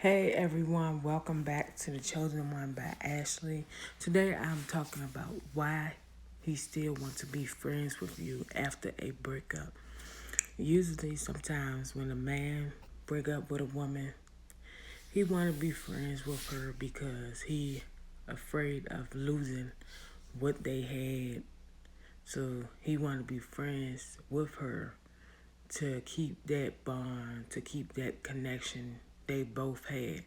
Hey everyone, welcome back to The Chosen One by Ashley. Today I'm talking about why he still wants to be friends with you after a breakup. Usually sometimes when a man break up with a woman, he want to be friends with her because he afraid of losing what they had. So he want to be friends with her to keep that bond, to keep that connection they both had.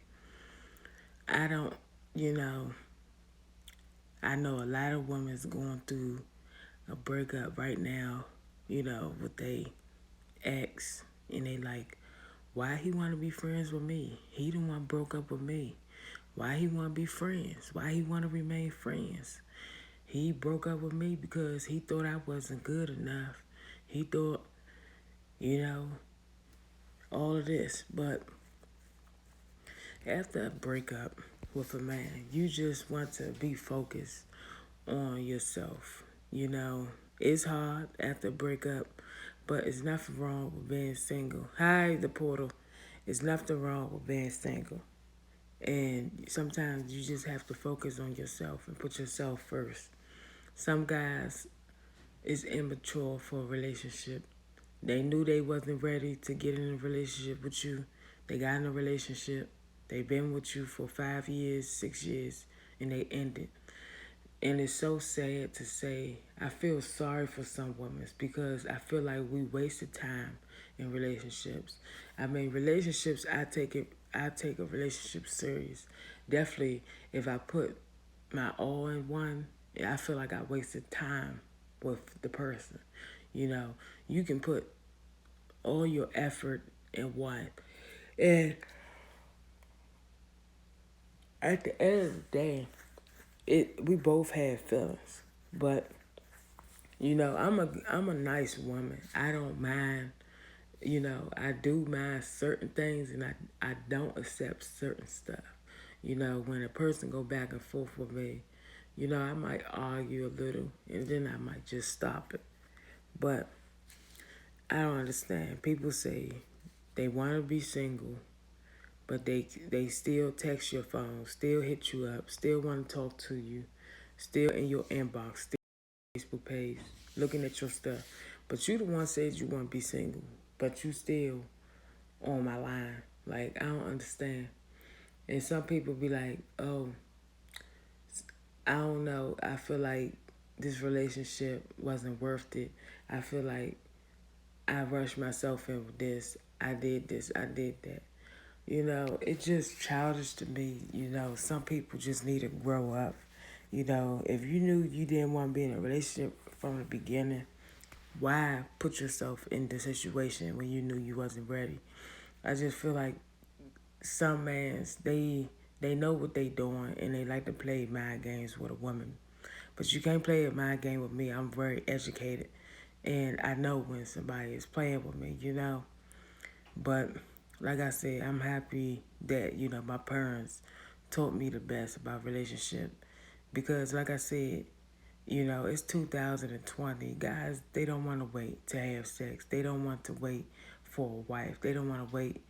I don't, you know, I know a lot of women's going through a breakup right now, with they ex, and they like, why he want to be friends with me? He the one broke up with me. Why he want to be friends? Why he want to remain friends? He broke up with me because he thought I wasn't good enough. He thought, you know, all of this. But after a breakup with a man, you just want to be focused on yourself. It's hard after a breakup, but it's nothing wrong with being single. Hi, the portal. It's nothing wrong with being single. And sometimes you just have to focus on yourself and put yourself first. Some guys is immature for a relationship. They knew they wasn't ready to get in a relationship with you. They got in a relationship. They've been with you for 5 years, 6 years, and they ended. And it's so sad to say, I feel sorry for some women because I feel like we wasted time in relationships. I mean, relationships, I take a relationship serious. Definitely, if I put my all in one, I feel like I wasted time with the person. You know, you can put all your effort in one. And at the end of the day, we both have feelings. But I'm a nice woman. I don't mind. I do mind certain things, and I don't accept certain stuff. When a person go back and forth with me, I might argue a little, and then I might just stop it. But I don't understand. People say they want to be single, but they still text your phone, still hit you up, still want to talk to you, still in your inbox, still Facebook page, looking at your stuff. But you the one said you want to be single, but you still on my line. Like, I don't understand. And some people be like, oh, I don't know. I feel like this relationship wasn't worth it. I feel like I rushed myself in with this. I did this. I did that. It's just childish to me. Some people just need to grow up. If you knew you didn't want to be in a relationship from the beginning, why put yourself in the situation when you knew you wasn't ready? I just feel like some mans they know what they doing and they like to play mind games with a woman. But you can't play a mind game with me. I'm very educated and I know when somebody is playing with me. But like I said, I'm happy that, my parents taught me the best about relationship. Because like I said, it's 2020. Guys, they don't want to wait to have sex. They don't want to wait for a wife. They don't want to wait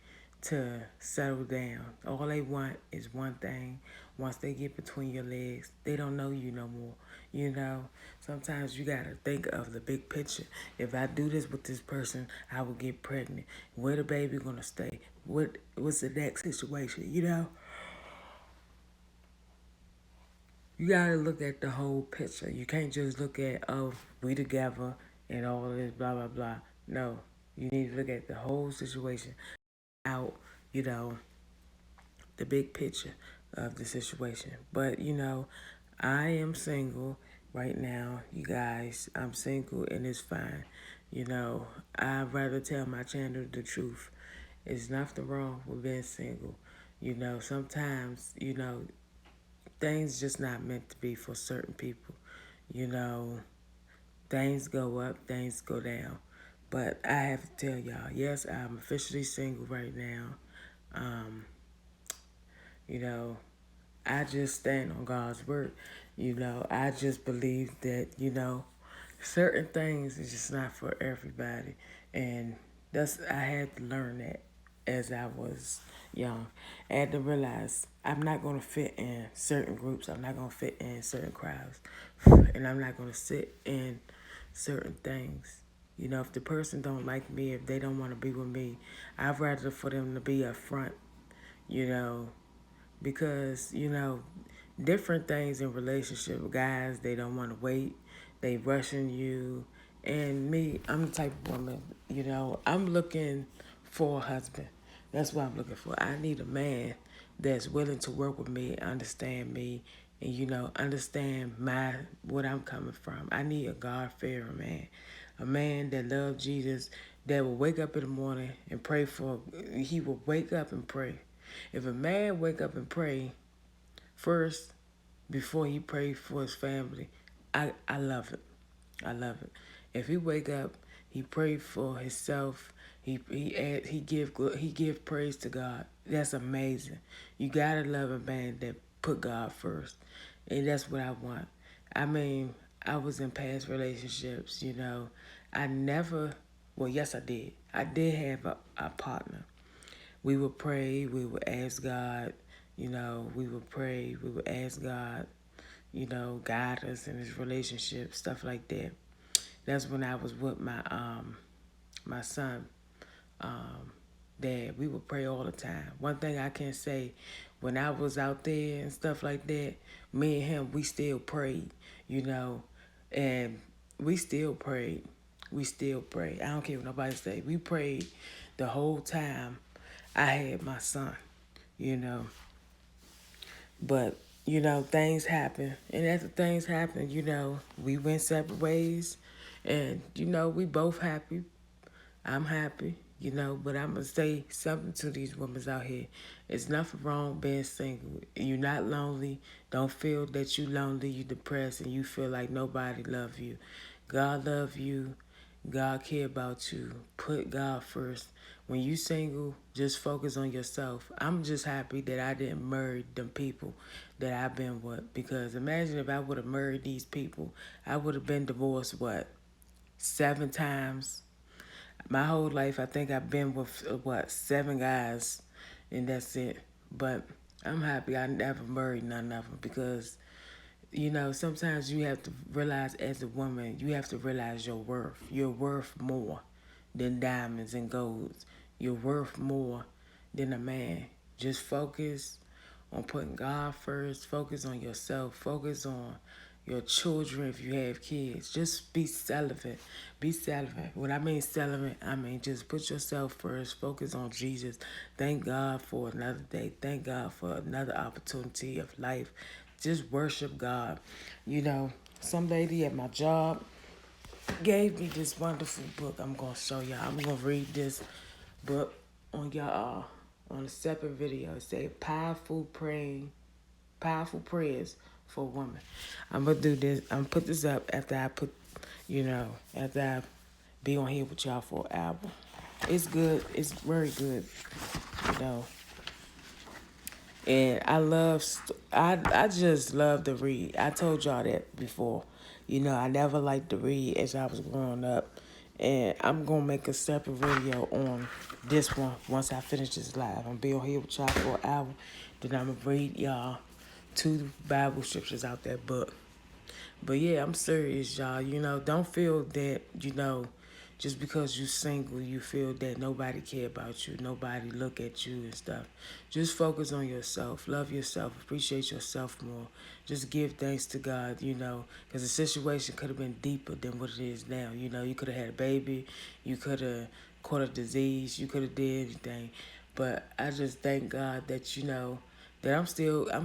to settle down. All they want is one thing. Once they get between your legs, they don't know you no more. Sometimes you got to think of the big picture. If I do this with this person, I will get pregnant. Where the baby going to stay? What's the next situation, You gotta look at the whole picture. You can't just look at, oh, we together and all this blah blah blah. No. You need to look at the whole situation out, you know, the big picture of the situation. But, I am single right now, you guys. I'm single and it's fine. I'd rather tell my channel the truth. There's nothing wrong with being single. Sometimes, things just not meant to be for certain people. You know, things go up, things go down. But I have to tell y'all, yes, I'm officially single right now. Um, you know, I just stand on God's word. I just believe that, certain things is just not for everybody. And I had to learn that as I was young. I had to realize I'm not going to fit in certain groups. I'm not going to fit in certain crowds. And I'm not going to sit in certain things. You know, if the person don't like me, if they don't want to be with me, I'd rather for them to be up front, you know, because, you know, different things in relationship, guys, they don't want to wait. They rushing you. And me, I'm the type of woman, you know, I'm looking for a husband. That's what I'm looking for. I need a man that's willing to work with me, understand me, and, you know, understand what I'm coming from. I need a God-fearing man. A man that loves Jesus, that will wake up in the morning and pray for, he will wake up and pray. If a man wake up and pray first before he pray for his family, I love it. I love it. If he wake up, he pray for himself. He give praise to God. That's amazing. You gotta love a man that put God first, and that's what I want. I mean, I was in past relationships. You know, I never. Well, yes, I did. I did have a partner. We would pray. We would ask God. You know, we would pray. We would ask God, you know, guide us in this relationship, stuff like that. That's when I was with my son, um, dad. We would pray all the time. One thing I can say, when I was out there and stuff like that, me and him, we still prayed, you know, and we still prayed. We still pray. I don't care what nobody say. We prayed the whole time I had my son, you know. But, you know, things happen. And after things happen, you know, we went separate ways. And, you know, we both happy. I'm happy, you know, but I'm going to say something to these women out here. It's nothing wrong being single. You're not lonely. Don't feel that you lonely, you depressed, and you feel like nobody love you. God love you. God care about you. Put God first. When you single, just focus on yourself. I'm just happy that I didn't marry them people that I've been with. Because imagine if I would have married these people, I would have been divorced, what, 7 times? My whole life, I think I've been with, what, 7 guys, and that's it. But I'm happy I never married none of them because, you know, sometimes you have to realize as a woman, you have to realize your worth. You're worth more than diamonds and golds. You're worth more than a man. Just focus on putting God first. Focus on yourself. Focus on your children if you have kids. Just be celibate. Be celibate. When I mean celibate, I mean just put yourself first. Focus on Jesus. Thank God for another day. Thank God for another opportunity of life. Just worship God. You know, some lady at my job gave me this wonderful book. I'm going to show y'all. I'm going to read this book on y'all on a separate video. It say powerful prayers for women. I'm gonna do this. I'm gonna put this up after I put, you know, after I be on here with y'all for an hour. It's good. It's very good, you know. And I just love to read. I told y'all that before. You know, I never liked to read as I was growing up. And I'm going to make a separate video on this one once I finish this live. I'm going to be on here with y'all for an hour. Then I'm going to read y'all 2 Bible scriptures out that book. But yeah, I'm serious, y'all. You know, don't feel that, you know, just because you single, you feel that nobody care about you, nobody look at you and stuff. Just focus on yourself. Love yourself. Appreciate yourself more. Just give thanks to God, you know, because the situation could have been deeper than what it is now. You know, you could have had a baby. You could have caught a disease. You could have did anything. But I just thank God that, you know, that I'm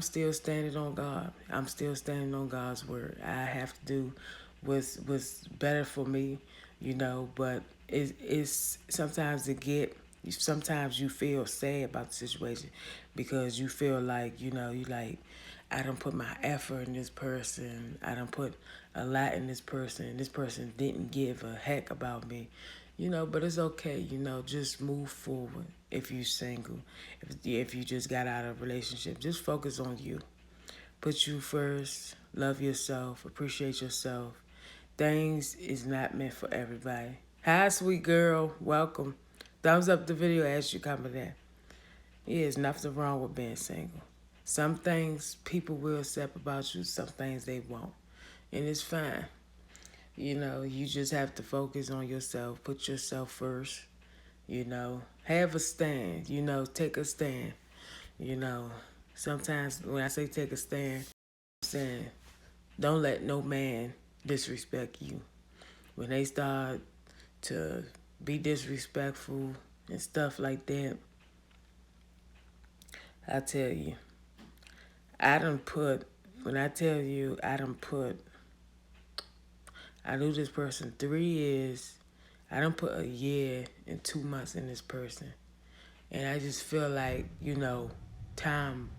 still standing on God. I'm still standing on God's word. I have to do what's better for me, you know, but it's sometimes you feel sad about the situation because you feel like, you know, you like, I don't put my effort in this person. I don't put a lot in this person. This person didn't give a heck about me. You know, but it's okay, you know, just move forward if you're single. If you just got out of a relationship, just focus on you. Put you first, love yourself, appreciate yourself. Things is not meant for everybody. Hi, sweet girl. Welcome. Thumbs up the video as you comment that. Yeah, there's nothing wrong with being single. Some things people will accept about you, some things they won't. And it's fine. You know, you just have to focus on yourself, put yourself first, have a stand, take a stand. You know, sometimes when I say take a stand, I'm saying don't let no man disrespect you. When they start to be disrespectful and stuff like that, I tell you, when I tell you, I knew this person 3 years. I done put a year and 2 months in this person. And I just feel like, time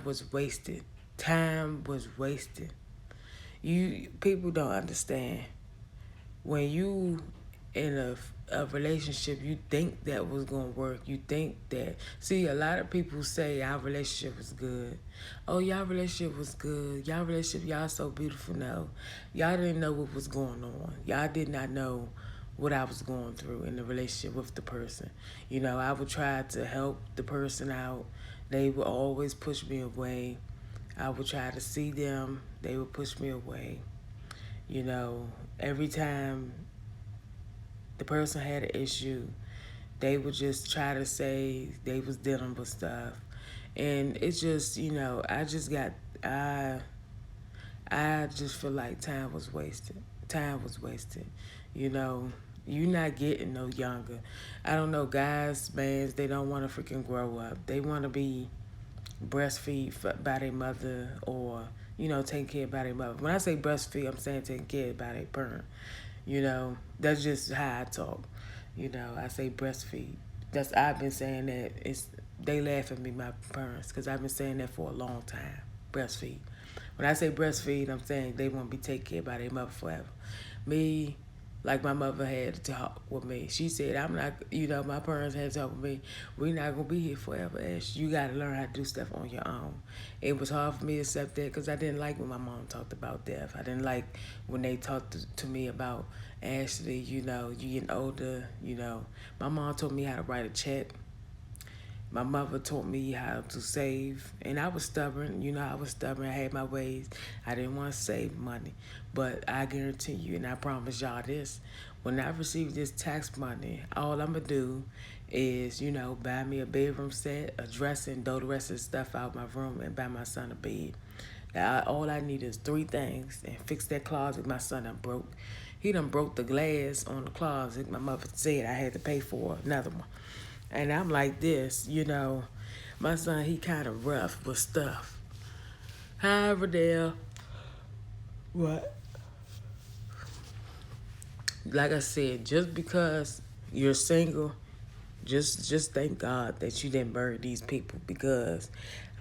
was wasted. Time was wasted. People don't understand. When you in a relationship, you think that was gonna work. You think that. See, a lot of people say our relationship was good. Oh, y'all relationship was good. Y'all relationship, y'all so beautiful. No, y'all didn't know what was going on. Y'all did not know what I was going through in the relationship with the person. I would try to help the person out. They would always push me away. I would try to see them. They would push me away. Every time the person had an issue, they would just try to say they was dealing with stuff. And it's just, I just feel like time was wasted. Time was wasted. You're not getting no younger. I don't know, guys, man, they don't want to freaking grow up. They want to be breastfeed by their mother or, taken care of by their mother. When I say breastfeed, I'm saying taken care of by their parent. That's just how I talk. I say breastfeed. I've been saying that. They laugh at me, my parents, because I've been saying that for a long time. Breastfeed. When I say breastfeed, I'm saying they want to be taken care of by their mother forever. Me, like my mother had to talk with me. She said, I'm not, my parents had to talk with me. We're not going to be here forever, Ash. You got to learn how to do stuff on your own. It was hard for me to accept that because I didn't like when my mom talked about death. I didn't like when they talked to me about, Ashley, you getting older, My mom told me how to write a check. My mother taught me how to save, and I was stubborn. I was stubborn. I had my ways. I didn't want to save money, but I guarantee you, and I promise y'all this, when I receive this tax money, all I'm going to do is, buy me a bedroom set, a dresser, throw the rest of the stuff out my room, and buy my son a bed. All I need is 3 things, and fix that closet my son done broke. He done broke the glass on the closet. My mother said I had to pay for another one. And I'm like this, my son, he kind of rough with stuff. However, Dale, what? Like I said, just because you're single, just thank God that you didn't marry these people. Because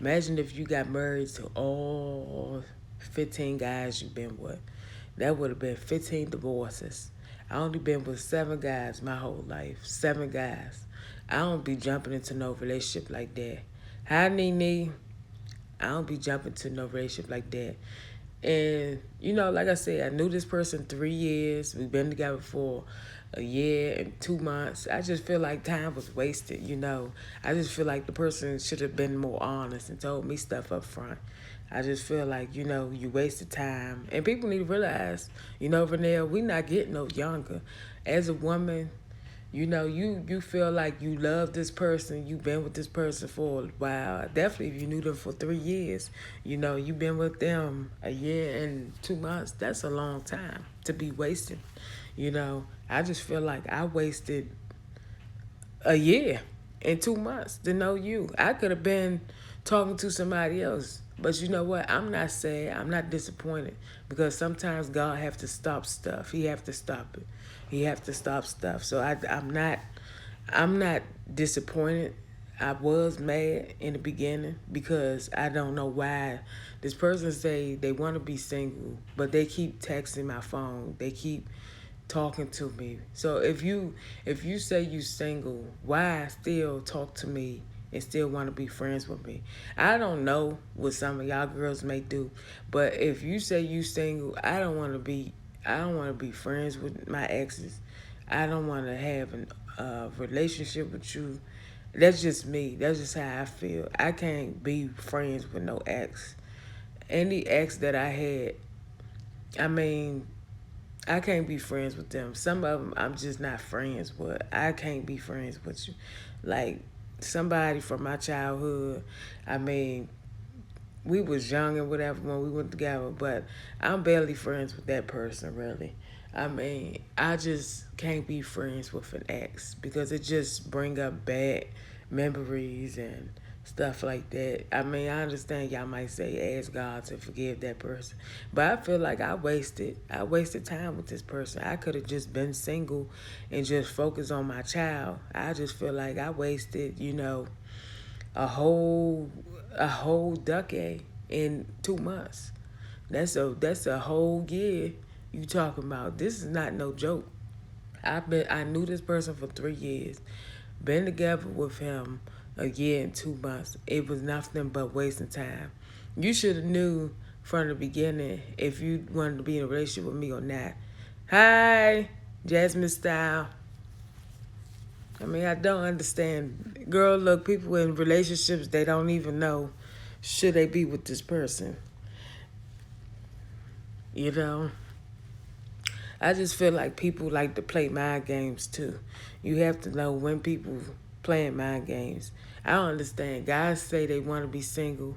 imagine if you got married to all 15 guys you've been with. That would have been 15 divorces. I only been with 7 guys my whole life. 7 guys. I don't be jumping into no relationship like that. Hi, Nene. I don't be jumping to no relationship like that. And, like I said, I knew this person 3 years. We've been together for a year and 2 months. I just feel like time was wasted, I just feel like the person should have been more honest and told me stuff up front. I just feel like, you wasted time. And people need to realize, Vernell, we not getting no younger. As a woman, you feel like you love this person, you've been with this person for a while. Definitely if you knew them for 3 years, you've been with them a year and 2 months. That's a long time to be wasting. I just feel like I wasted a year and 2 months to know you. I could have been talking to somebody else. But you know what? I'm not sad. I'm not disappointed because sometimes God have to stop stuff. He have to stop it. He have to stop stuff. So I'm not disappointed. I was mad in the beginning because I don't know why this person say they want to be single, but they keep texting my phone. They keep talking to me. So if you say you single, why still talk to me and still want to be friends with me? I don't know what some of y'all girls may do, but if you say you single, I don't want to be friends with my exes. I don't want to have a relationship with you. That's just me. That's just how I feel. I can't be friends with no ex. Any ex that I had, I mean, I can't be friends with them. Some of them I'm just not friends with. I can't be friends with you. Like somebody from my childhood, I mean, we was young and whatever when we went together, but I'm barely friends with that person really. I mean, I just can't be friends with an ex because it just bring up bad memories and stuff like that. I mean, I understand y'all might say ask God to forgive that person, but I feel like I wasted time with this person. I could have just been single and just focused on my child. I just feel like I wasted, a whole decade in 2 months. That's a whole year you talking about. This is not no joke. I knew this person for 3 years. Been together with him a year and 2 months. It was nothing but wasting time. You should have knew from the beginning if you wanted to be in a relationship with me or not. Hi, Jasmine Style. I mean, I don't understand. Girl, look, people in relationships, they don't even know should they be with this person. You know? I just feel like people like to play mind games too. You have to know when people playing mind games. I don't understand. Guys say they want to be single,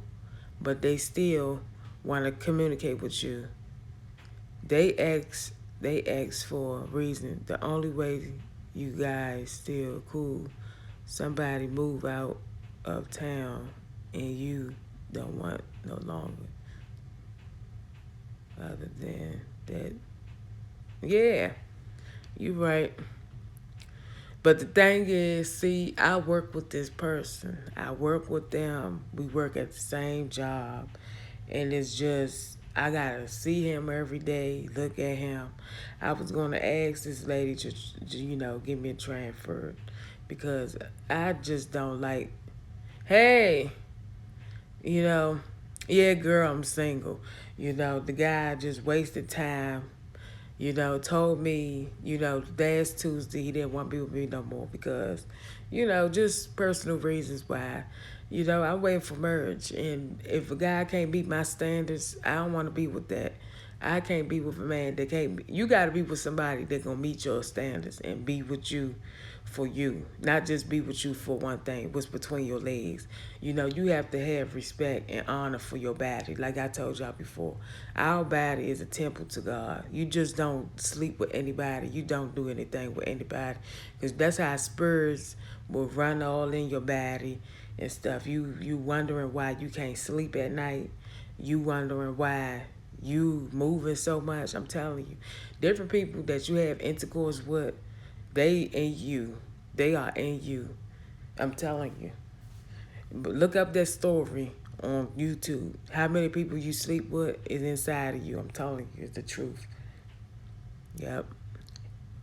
but they still want to communicate with you. They ask for a reason. The only way you guys still cool, somebody move out of town and you don't want no longer. Other than that, yeah, you right. But the thing is, see, I work with this person. I work with them. We work at the same job. And it's just, I gotta see him every day, look at him. I was gonna ask this lady to give me a transfer because I just don't like, hey, you know, yeah, girl, I'm single. The guy just wasted time, told me, last Tuesday he didn't want to be with me no more because, just personal reasons why. I'm waiting for marriage. And if a guy can't meet my standards, I don't want to be with that. I can't be with a man that can't be. You got to be with somebody that going to meet your standards and be with you for you, not just be with you for one thing, what's between your legs. You have to have respect and honor for your body. Like I told y'all before, our body is a temple to God. You just don't sleep with anybody. You don't do anything with anybody because that's how spirits will run all in your body and stuff. You wondering why you can't sleep at night. You wondering why you moving so much. I'm telling you, different people that you have intercourse with, they in you. They are in you. I'm telling you. But look up that story on YouTube. How many people you sleep with is inside of you. I'm telling you, it's the truth. Yep.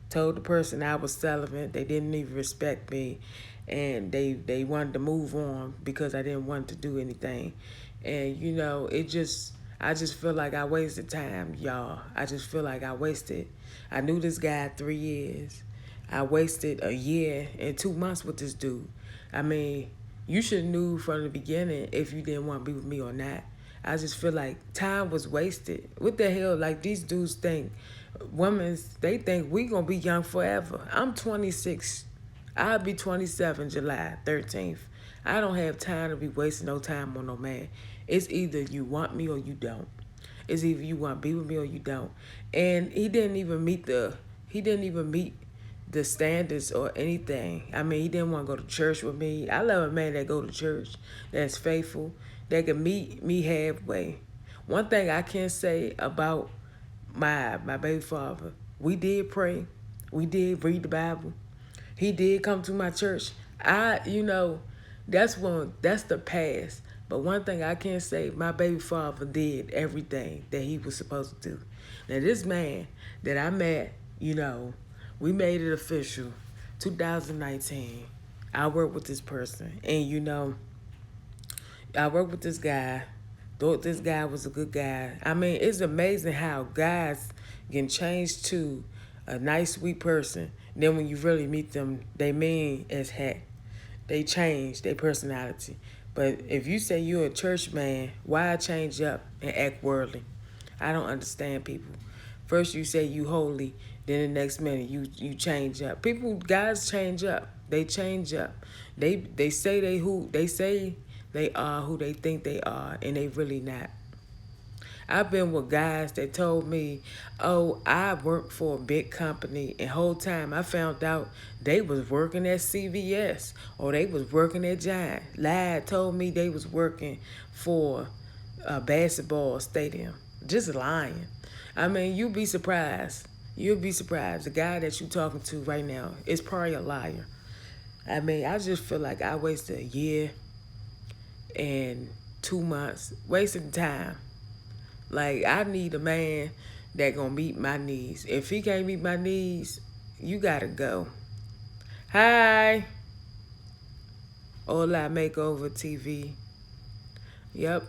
Told the person I was celibate. They didn't even respect me. And they wanted to move on because I didn't want to do anything. And, I just feel like I wasted time, y'all. I just feel like I wasted. I knew this guy 3 years. I wasted a year and 2 months with this dude. I mean, you should have knew from the beginning if you didn't want to be with me or not. I just feel like time was wasted. What the hell? Like these dudes think, they think we gonna be young forever. I'm 26. I'll be 27 July 13th. I don't have time to be wasting no time on no man. It's either you want me or you don't. It's either you want to be with me or you don't. And he didn't even meet the standards or anything. I mean, he didn't want to go to church with me. I love a man that go to church, that's faithful, that can meet me halfway. One thing I can say about my baby father, we did pray, we did read the Bible, he did come to my church. That's the past. But one thing I can say, my baby father did everything that he was supposed to do. Now this man that I met, we made it official. 2019. I worked with this person. And I worked with this guy. Thought this guy was a good guy. I mean, it's amazing how guys can change to a nice, sweet person. Then when you really meet them, they mean as heck. They change their personality. But if you say you're a church man, why change up and act worldly? I don't understand people. First you say you holy, then the next minute you change up. People, guys change up. They change up. They say they are who they think they are, and they really not. I've been with guys that told me, "Oh, I work for a big company," and whole time I found out they was working at CVS or they was working at Giant. Lied, told me they was working for a basketball stadium. Just lying. I mean, you'd be surprised. You'll be surprised. The guy that you talking to right now is probably a liar. I mean, I just feel like I wasted a year and 2 months wasting time. Like, I need a man that gonna meet my needs. If he can't meet my needs, you gotta go. Hi. Hola Makeover TV. Yep.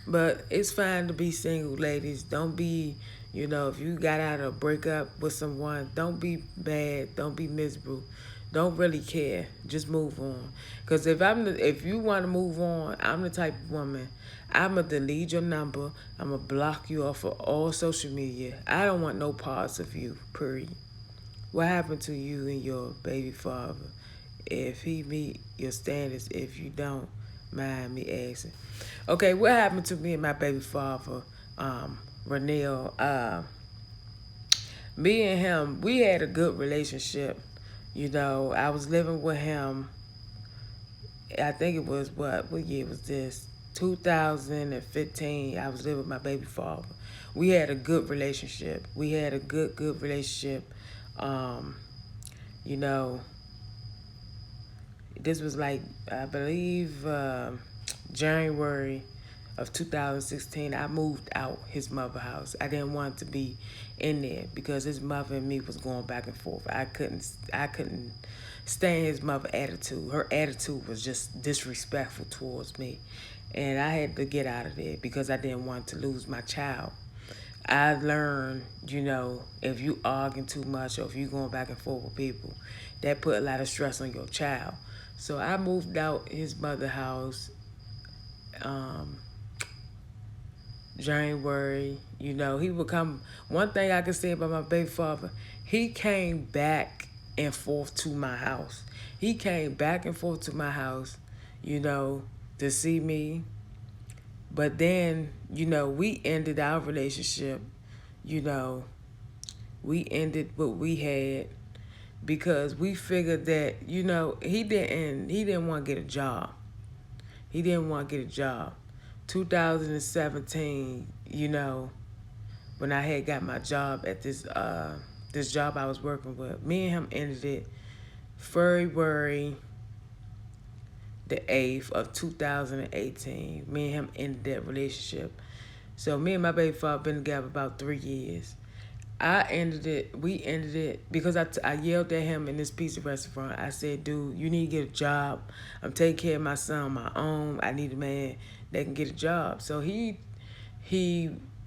But it's fine to be single, ladies. Don't be, if you got out of a breakup with someone, don't be bad. Don't be miserable. Don't really care. Just move on. Cause if you want to move on, I'm the type of woman. I'ma delete your number. I'ma block you off of all social media. I don't want no parts of you. Period. What happened to you and your baby father? If he meet your standards, if you don't, mind me asking. Okay, what happened to me and my baby father, Renell? Me and him, we had a good relationship. I was living with him. I think it was what year was this? 2015. I was living with my baby father. We had a good relationship. We had a good relationship. You know, this was like, I believe, January of 2016. I moved out his mother house. I didn't want to be in there because his mother and me was going back and forth. I couldn't stand his mother attitude. Her attitude was just disrespectful towards me. And I had to get out of there because I didn't want to lose my child. I learned, if you arguing too much or if you going back and forth with people, that put a lot of stress on your child. So I moved out his mother house January. He would come. One thing I can say about my baby father, he came back and forth to my house. He came back and forth to my house, to see me. But then, we ended our relationship. We ended what we had because we figured that, he didn't want to get a job. He didn't want to get a job. 2017, when I had got my job at this job I was working with, me and him ended it February the 8th of 2018. Me and him ended that relationship. So me and my baby father been together about 3 years. We ended it because I yelled at him in this pizza restaurant. I said, dude, you need to get a job. I'm taking care of my son on my own. I need a man that can get a job. So he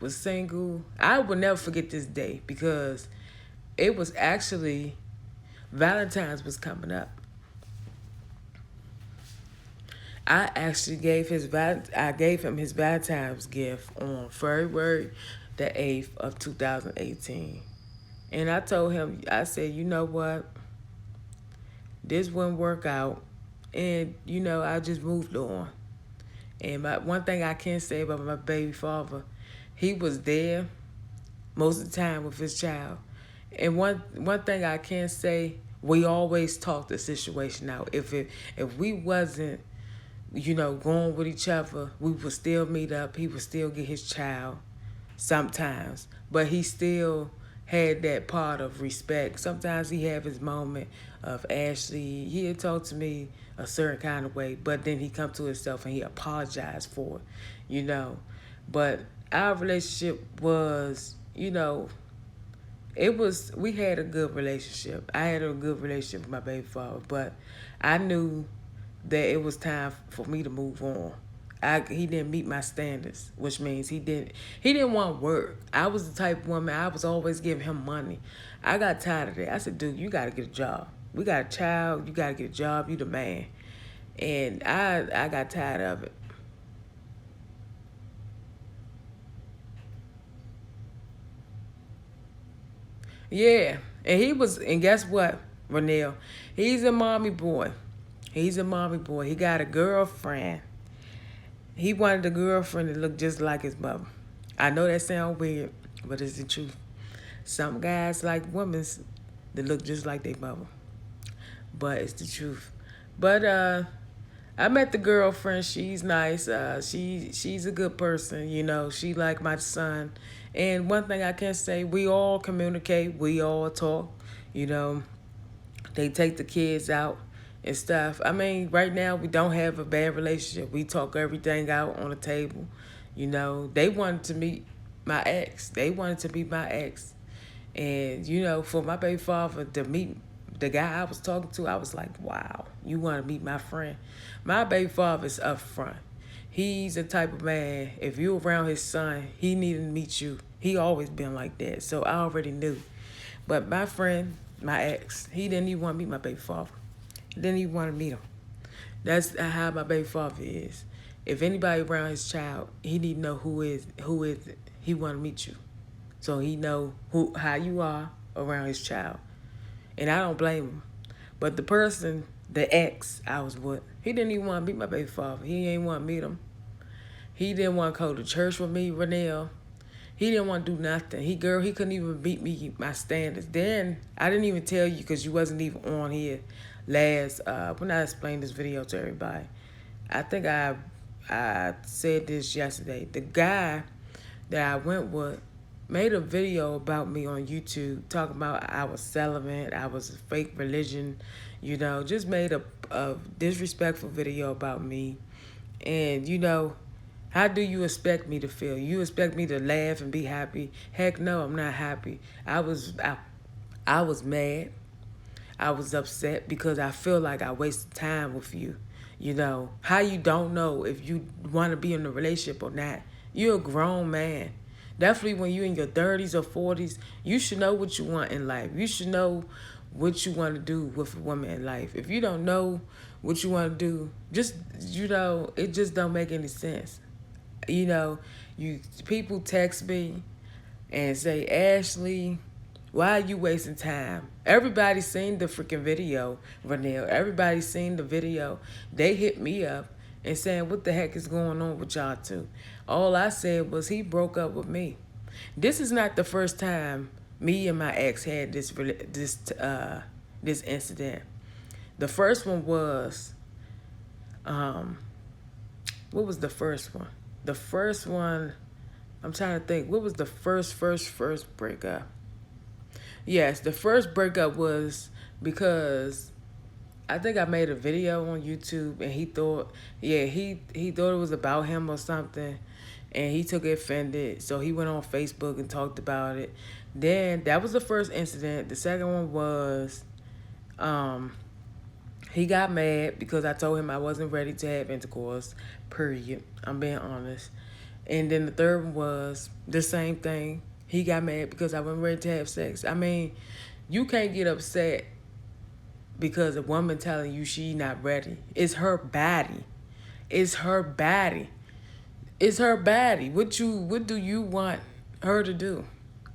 was single. I will never forget this day because it was actually Valentine's was coming up. I actually gave him his Valentine's gift on February the 8th of 2018. And I told him, I said, you know what? This wouldn't work out. And, I just moved on. And one thing I can say about my baby father, he was there most of the time with his child. And one thing I can say, we always talk the situation out. If we wasn't, going with each other, we would still meet up. He would still get his child sometimes. But he still had that part of respect. Sometimes he have his moment of Ashley. He'd talk to me a certain kind of way, but then he come to himself and he apologized for it, But our relationship was, we had a good relationship. I had a good relationship with my baby father, but I knew that it was time for me to move on. he didn't meet my standards, which means he didn't want work. I was the type of woman, I was always giving him money. I got tired of that. I said, dude, you got to get a job. We got a child. You got to get a job. You the man. And I got tired of it. Yeah. And guess what, Renelle? He's a mommy boy. He's a mommy boy. He got a girlfriend. He wanted a girlfriend that looked just like his mother. I know that sounds weird, but it's the truth. Some guys like women that look just like their mother. But it's the truth. But I met the girlfriend. She's nice. She's a good person. She like my son. And one thing I can say, we all communicate. We all talk. You know, they take the kids out and stuff. I mean, right now we don't have a bad relationship. We talk everything out on the table. They wanted to meet my ex. They wanted to meet my ex. And, for my baby father to meet the guy I was talking to, I was like, wow, you want to meet my friend? My baby father's up front. He's the type of man, if you're around his son, he needed to meet you. He always been like that, so I already knew. But my friend, my ex, he didn't even want to meet my baby father. He didn't even want to meet him. That's how my baby father is. If anybody around his child, he need to know who is it. He want to meet you. So he know how you are around his child. And I don't blame him. But the person, the ex I was with, he didn't even want to meet my baby father. He ain't want to meet him. He didn't want to go to church with me, Renelle. He didn't want to do nothing. He couldn't even meet me, my standards. Then, I didn't even tell you because you wasn't even on here when I explained this video to everybody. I think I said this yesterday. The guy that I went with made a video about me on YouTube talking about I was celibate, I was a fake religion, just made a disrespectful video about me. And, how do you expect me to feel? You expect me to laugh and be happy? Heck no, I'm not happy. I was mad. I was upset because I feel like I wasted time with you. How you don't know if you want to be in a relationship or not. You're a grown man. Definitely when you're in your 30s or 40s, you should know what you want in life. You should know what you want to do with a woman in life. If you don't know what you want to do, it just don't make any sense. People text me and say, Ashley, why are you wasting time? Everybody's seen the freaking video, Renelle. Everybody's seen the video. They hit me up and saying, what the heck is going on with y'all two? All I said was he broke up with me. This is not the first time me and my ex had this incident. The first one was, what was the first one? The first one, I'm trying to think. What was the first breakup? Yes, the first breakup was because I think I made a video on YouTube and he thought it was about him or something, and he took it offended. So he went on Facebook and talked about it. Then that was the first incident. The second one was he got mad because I told him I wasn't ready to have intercourse, period. I'm being honest. And then the third one was the same thing. He got mad because I wasn't ready to have sex. I mean, you can't get upset because a woman telling you she not ready. It's her body. It's her body. It's her body. What do you want her to do?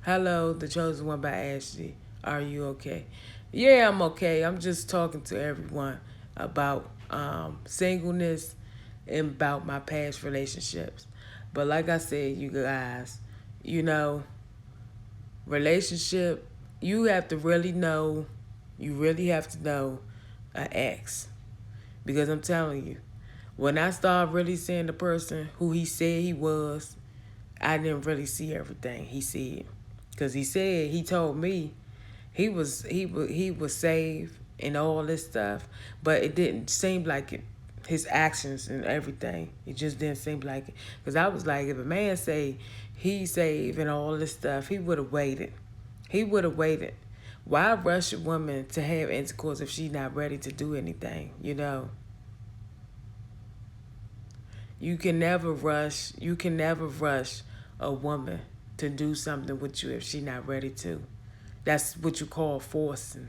Hello, the chosen one by Ashley. Are you okay? Yeah, I'm okay. I'm just talking to everyone about singleness and about my past relationships. But like I said, you guys, relationship, you have to really know, you really have to know an ex. Because I'm telling you, when I started really seeing the person who he said he was, I didn't really see everything he said. Because he told me he was saved and all this stuff, but it didn't seem like it. His actions and everything, it just didn't seem like it. Because I was like, if a man say he's saved and all this stuff, he would have waited. He would have waited. Why rush a woman to have intercourse if she's not ready to do anything, You can never rush. You can never rush a woman to do something with you if she's not ready to. That's what you call forcing,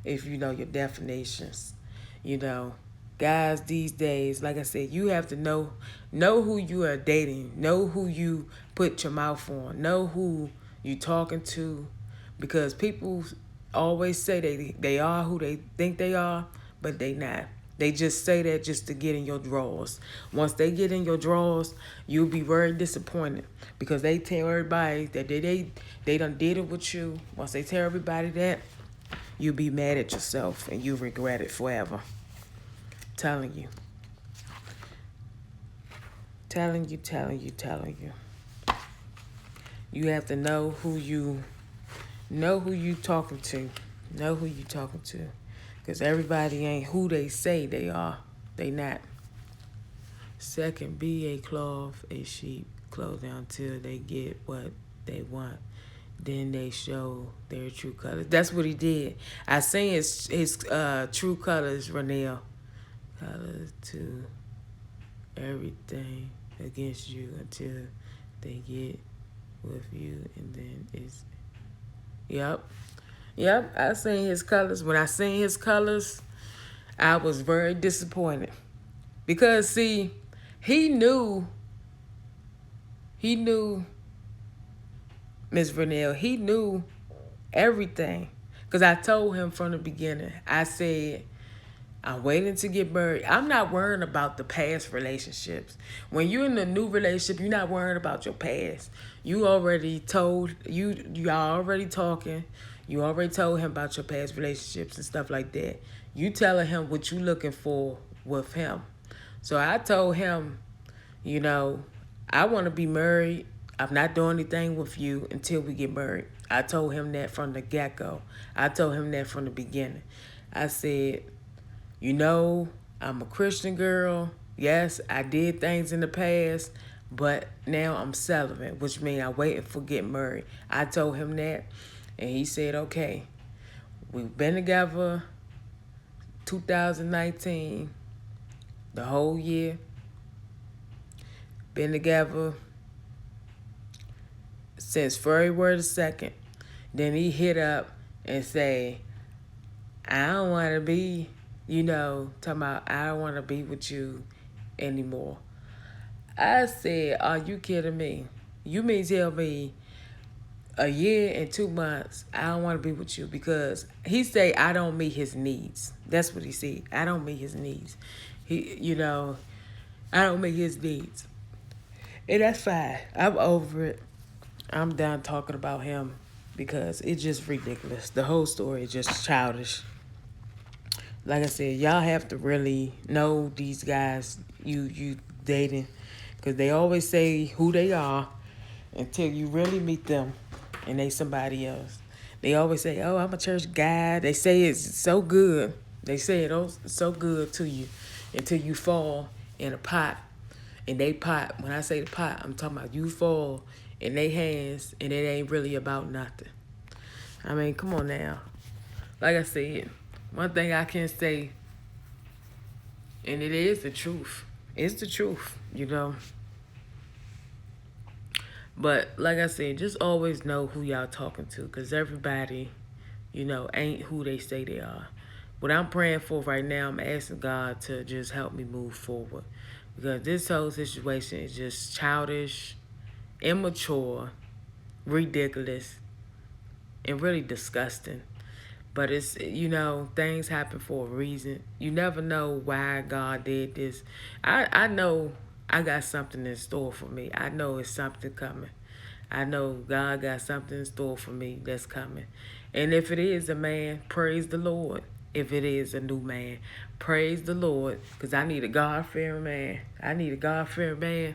if you know your definitions. You know, guys these days, like I said, you have to know who you are dating, know who you put your mouth on, know who you talking to, because people always say they are who they think they are, but they not. They just say that just to get in your drawers. Once they get in your drawers, you'll be very disappointed because they tell everybody that they done did it with you. Once they tell everybody that, you'll be mad at yourself and you regret it forever. Telling you. Telling you. You have to know who you talking to. Know who you talking to. Because everybody ain't who they say they are. They not. Second, be a cloth, a sheep, clothing until they get what they want. Then they show their true colors. That's what he did. I seen his true colors, Renell. Colors to everything against you until they get with you, and then it's Yep. I seen his colors. When I seen his colors, I was very disappointed. Because see, he knew Miss Vernell, he knew everything. Because I told him from the beginning, I said, I'm waiting to get married. I'm not worrying about the past relationships. When you're in a new relationship, you're not worrying about your past. You already told, y'all already talking. You already told him about your past relationships and stuff like that. You telling him what you looking for with him. So I told him, I want to be married. I'm not doing anything with you until we get married. I told him that from the get-go. I told him that from the beginning. I said, I'm a Christian girl. Yes, I did things in the past, but now I'm celibate, which means I'm waiting for getting married. I told him that, and he said, okay. We've been together 2019, the whole year. Been together since February the 2nd. Then he hit up and say, I don't want to be, talking about I don't want to be with you anymore. I said, are you kidding me? You mean tell me a year and 2 months I don't want to be with you? Because he say I don't meet his needs. That's what he said. I don't meet his needs. I don't meet his needs. And that's fine. I'm over it. I'm done talking about him because it's just ridiculous. The whole story is just childish. Like I said, y'all have to really know these guys you dating, because they always say who they are until you really meet them and they somebody else. They always say, oh, I'm a church guy. They say it's so good. They say it's so good to you until you fall in a pot. And they pot, when I say the pot, I'm talking about you fall in their hands and it ain't really about nothing. I mean, come on now. Like I said, one thing I can say, and it is the truth. It's the truth, But like I said, just always know who y'all talking to, because everybody, ain't who they say they are. What I'm praying for right now, I'm asking God to just help me move forward. Because this whole situation is just childish, immature, ridiculous, and really disgusting. But it's, things happen for a reason. You never know why God did this. I know I got something in store for me. I know it's something coming. I know God got something in store for me that's coming. And if it is a man, praise the Lord. If it is a new man, praise the Lord. Because I need a God-fearing man. I need a God-fearing man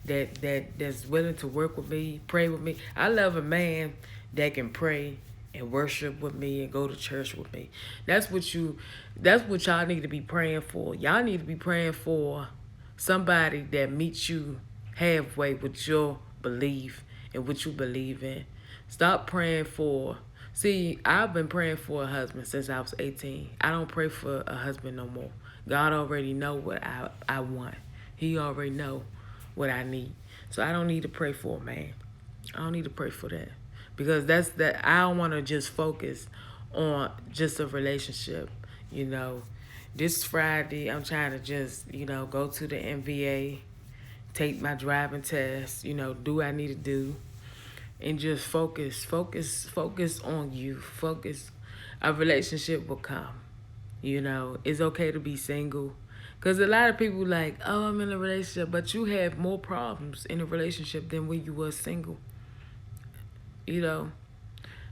that's willing to work with me, pray with me. I love a man that can pray and worship with me and go to church with me. That's what y'all need to be praying for. Y'all need to be praying for somebody that meets you halfway with your belief and what you believe in. Stop praying for... See, I've been praying for a husband since I was 18. I don't pray for a husband no more. God already know what I want. He already know what I need. So I don't need to pray for a man. I don't need to pray for that. Because that's that I don't want to just focus on just a relationship, you know. This Friday I'm trying to just, go to the MVA, take my driving test, do what I need to do and just focus on you. Focus. A relationship will come. It's okay to be single. Because a lot of people like, oh, I'm in a relationship, but you have more problems in a relationship than when you were single. You know,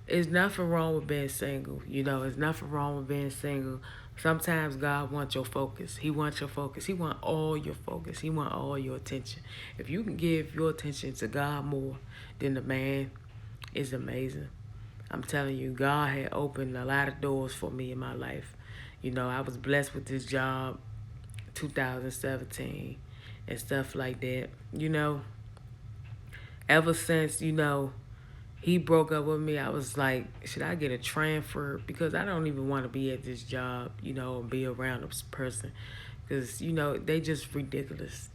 it's nothing wrong with being single. It's nothing wrong with being single. Sometimes God wants your focus. He wants your focus. He wants all your focus. He wants all your attention. If you can give your attention to God more than the man, it's amazing. I'm telling you, God had opened a lot of doors for me in my life. I was blessed with this job 2017 and stuff like that. Ever since, he broke up with me, I was like, should I get a transfer? Because I don't even want to be at this job, and be around this person. Because, they just ridiculous,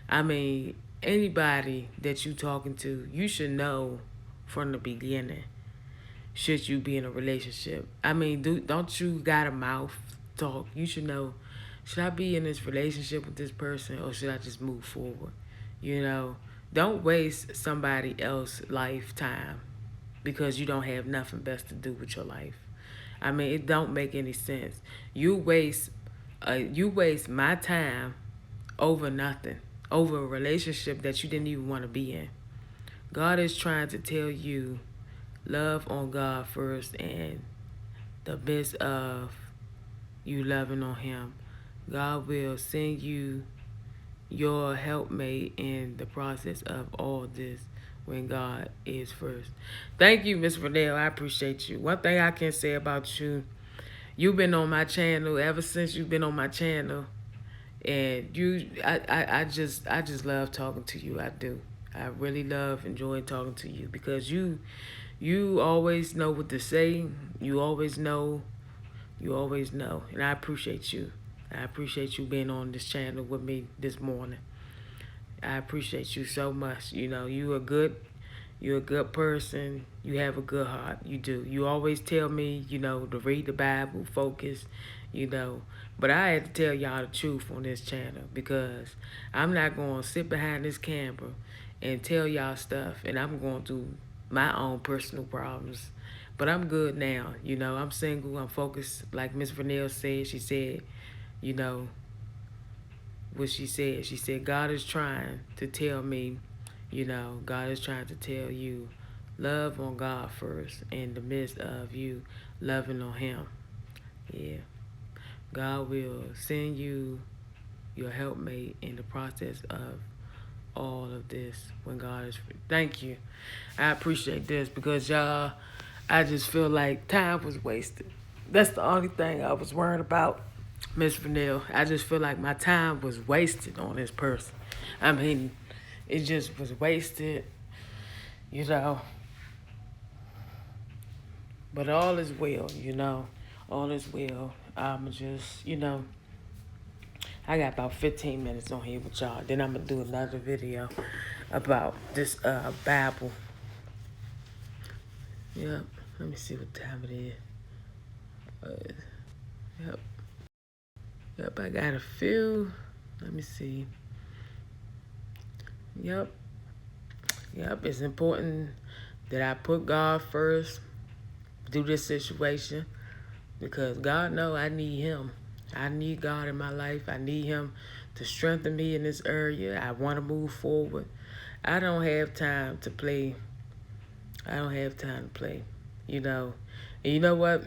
I mean, anybody that you talking to, you should know from the beginning, should you be in a relationship. I mean, don't you got a mouth talk? You should know, should I be in this relationship with this person or should I just move forward? Don't waste somebody else's lifetime because you don't have nothing best to do with your life. I mean, it don't make any sense. You waste my time over nothing, over a relationship that you didn't even want to be in. God is trying to tell you, love on God first, and the best of you loving on Him, God will send you your helpmate in the process of all this when God is first. Thank you, Miss Vernell. I appreciate you. One thing I can say about you, you've been on my channel ever since you've been on my channel. And I just love talking to you. I do. I really love enjoying talking to you because you always know what to say. You always know. You always know. And I appreciate you. I appreciate you being on this channel with me this morning. I appreciate you so much. You're a good person. You have a good heart. You do. You always tell me, to read the Bible, focus, you know. But I had to tell y'all the truth on this channel because I'm not going to sit behind this camera and tell y'all stuff and I'm going through my own personal problems. But I'm good now. I'm single. I'm focused. Like Miss Vernell said, she said, you know, what she said. She said, God is trying to tell me, God is trying to tell you, love on God first in the midst of you loving on Him. Yeah. God will send you your helpmate in the process of all of this when God is free. Thank you. I appreciate this because y'all, I just feel like time was wasted. That's the only thing I was worried about, Miss Vanille. I just feel like my time was wasted on this person. I mean, it just was wasted, you know. But all is well, All is well. I'm just, I got about 15 minutes on here with y'all. Then I'm going to do another video about this Bible. Yep. Let me see what time it is. Yep. Yep, I got a few. Let me see. Yep. Yep, it's important that I put God first through this situation because God know I need Him. I need God in my life. I need Him to strengthen me in this area. I want to move forward. I don't have time to play. I don't have time to play, And you know what?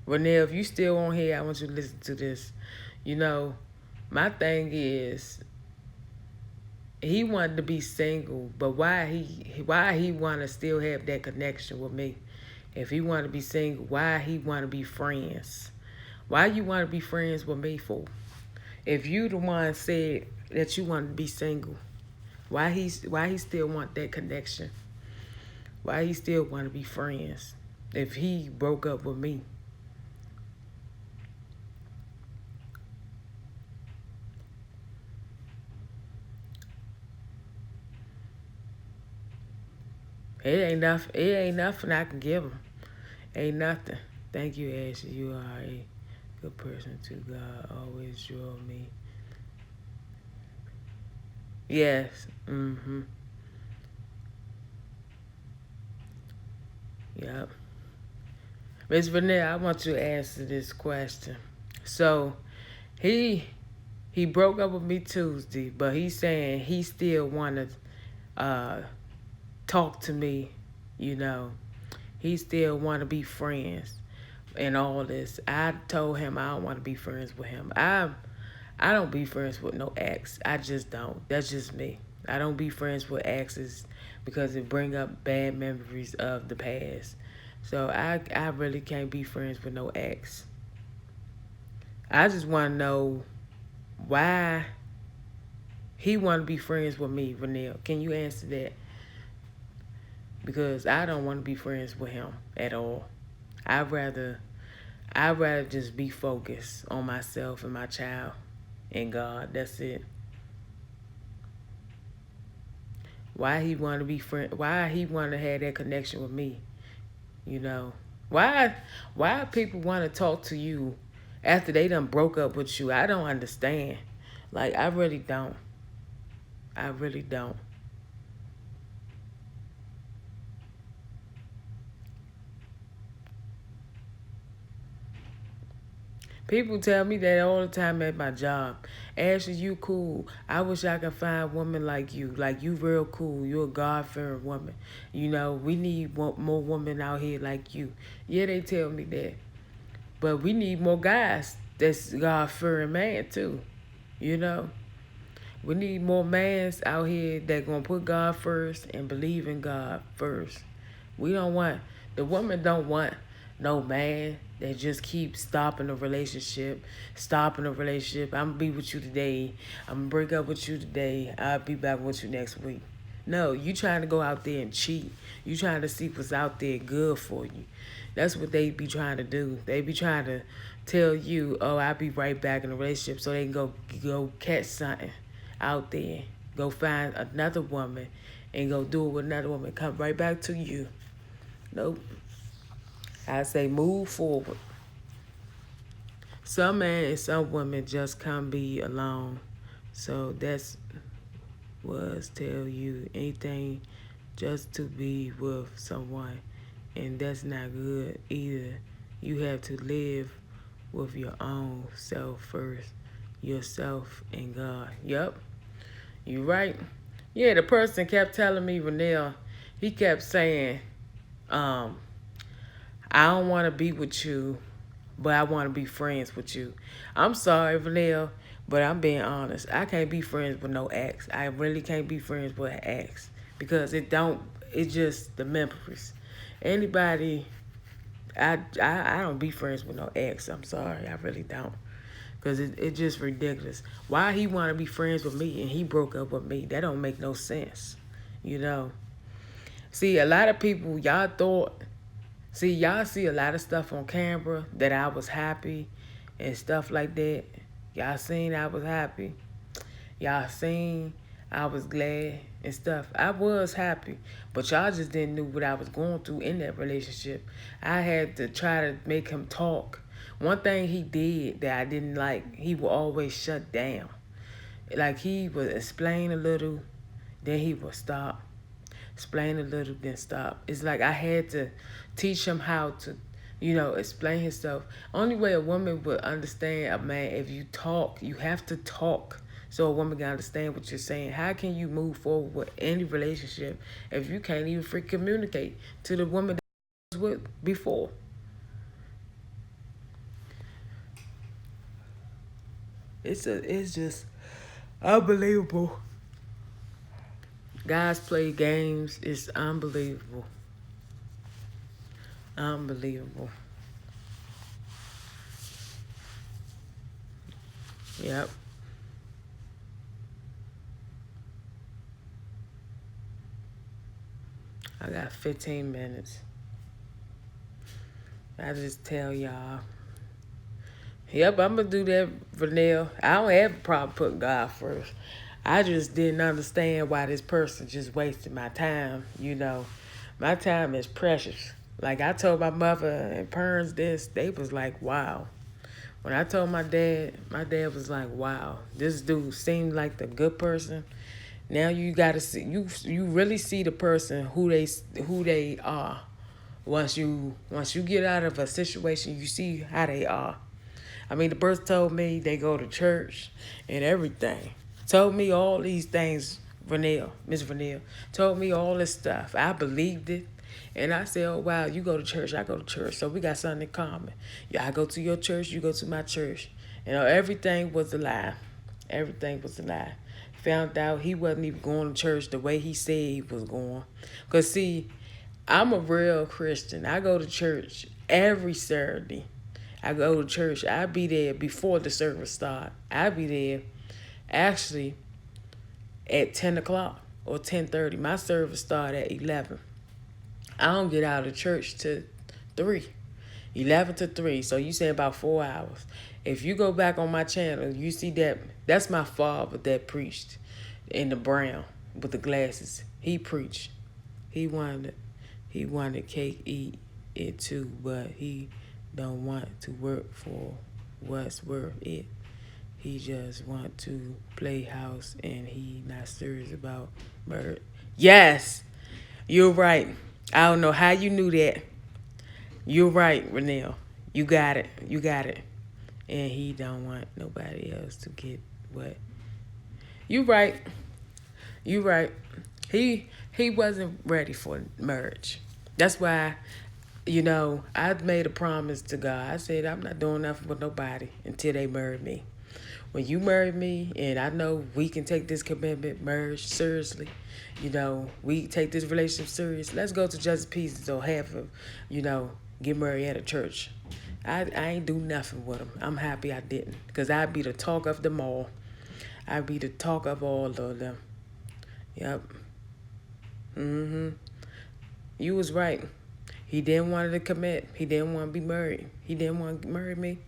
Renee, if you still on here, I want you to listen to this. My thing is, he wanted to be single, but why he want to still have that connection with me? If he want to be single, why he want to be friends? Why you want to be friends with me for? If you the one said that you want to be single, why he still want that connection? Why he still want to be friends if he broke up with me? It ain't nothing I can give him. Ain't nothing. Thank you, Ashley. You are a good person to God. Always draw me. Yes. Mm-hmm. Yep. Miss Vanessa, I want you to answer this question. So he he broke up with me Tuesday, but he's saying he still wanna uh talk to me, you know. He still wanna be friends and all this. I told him I don't wanna be friends with him. I don't be friends with no ex. I just don't. That's just me. I don't be friends with exes because it bring up bad memories of the past. So I really can't be friends with no ex. I just want to know why he want to be friends with me, Vanille. Can you answer that? Because I don't want to be friends with him at all. I'd rather I'd rather just be focused on myself and my child and God. That's it. Why he want to be friend? Why he want to have that connection with me? You know, why why people want to talk to you after they done broke up with you? I don't understand. Like I really don't. I really don't. People tell me that all the time at my job. Ashley, you cool. I wish I could find a woman like you. Like you real cool. You a God-fearing woman. You know, we need more women out here like you. Yeah, they tell me that. But we need more guys that's God-fearing man too. You know? We need more mans out here that gonna put God first and believe in God first. We don't want the woman don't want no man that just keeps stopping the relationship. I'm gonna be with you today. I'm gonna break up with you today. I'll be back with you next week. No, you trying to go out there and cheat. You trying to see what's out there good for you. That's what they be trying to do. They be trying to tell you, oh, I'll be right back in the relationship so they can go catch something out there. Go find another woman and go do it with another woman. Come right back to you. Nope. I say move forward. Some men and some women just can't be alone. So that's was tell you anything just to be with someone. And that's not good either. You have to live with your own self first. Yourself and God. Yup. You right. Yeah, the person kept telling me, Renell, he kept saying, um, I don't want to be with you, but I want to be friends with you. I'm sorry, Vanille, but I'm being honest. I can't be friends with no ex. I really can't be friends with an ex because it's just the memories. Anybody, I don't be friends with no ex. I'm sorry, I really don't. Because it's just ridiculous. Why he want to be friends with me and he broke up with me? That don't make no sense. You know? See, a lot of people, y'all see a lot of stuff on camera that I was happy and stuff like that. Y'all seen I was happy. Y'all seen I was glad and stuff. I was happy, but y'all just didn't know what I was going through in that relationship. I had to try to make him talk. One thing he did that I didn't like, he would always shut down. Like he would explain a little, then he would stop. Explain a little, then stop. It's like I had to teach him how to, explain himself. Only way a woman would understand a man if you talk. You have to talk so a woman can understand what you're saying. How can you move forward with any relationship if you can't even free communicate to the woman that you was with before? It's just unbelievable. Guys play games. It's unbelievable. Unbelievable. Yep. I got 15 minutes. I just tell y'all. Yep, I'm gonna do that, Vanille. I don't have a problem putting God first. I just didn't understand why this person just wasted my time, My time is precious. Like I told my mother and parents this, they was like, wow. When I told my dad was like, wow, this dude seemed like the good person. Now you gotta see you really see the person who they are. Once you get out of a situation, you see how they are. I mean, the person told me they go to church and everything. Told me all these things, Miss Vernell. Told me all this stuff. I believed it. And I said, oh, wow, you go to church, I go to church. So we got something in common. Yeah, I go to your church, you go to my church. You know, everything was a lie. Everything was a lie. Found out he wasn't even going to church the way he said he was going. Because, see, I'm a real Christian. I go to church every Saturday. I go to church. I be there before the service start. I be there actually at 10 o'clock or 10:30. My service start at 11. I don't get out of church till 3. 11 to 3. So you say about 4 hours. If you go back on my channel, you see that's my father that preached in the brown with the glasses. He preached. He wanted he wanted cake, eat it too, but he don't want to work for what's worth it. He just want to play house and he not serious about murder. Yes, you're right. I don't know how you knew that. You're right, Renelle. You got it. You got it. And he don't want nobody else to get what. You right. You right. He wasn't ready for marriage. That's why, I made a promise to God. I said I'm not doing nothing with nobody until they marry me. When you marry me, and I know we can take this commitment, marriage seriously. We take this relationship serious. Let's go to Justice Pieces or have him, get married at a church. I ain't do nothing with him. I'm happy I didn't, because I'd be the talk of them all. I'd be the talk of all of them. Yep. Mm-hmm. You was right. He didn't want to commit. He didn't want to be married. He didn't want to marry me.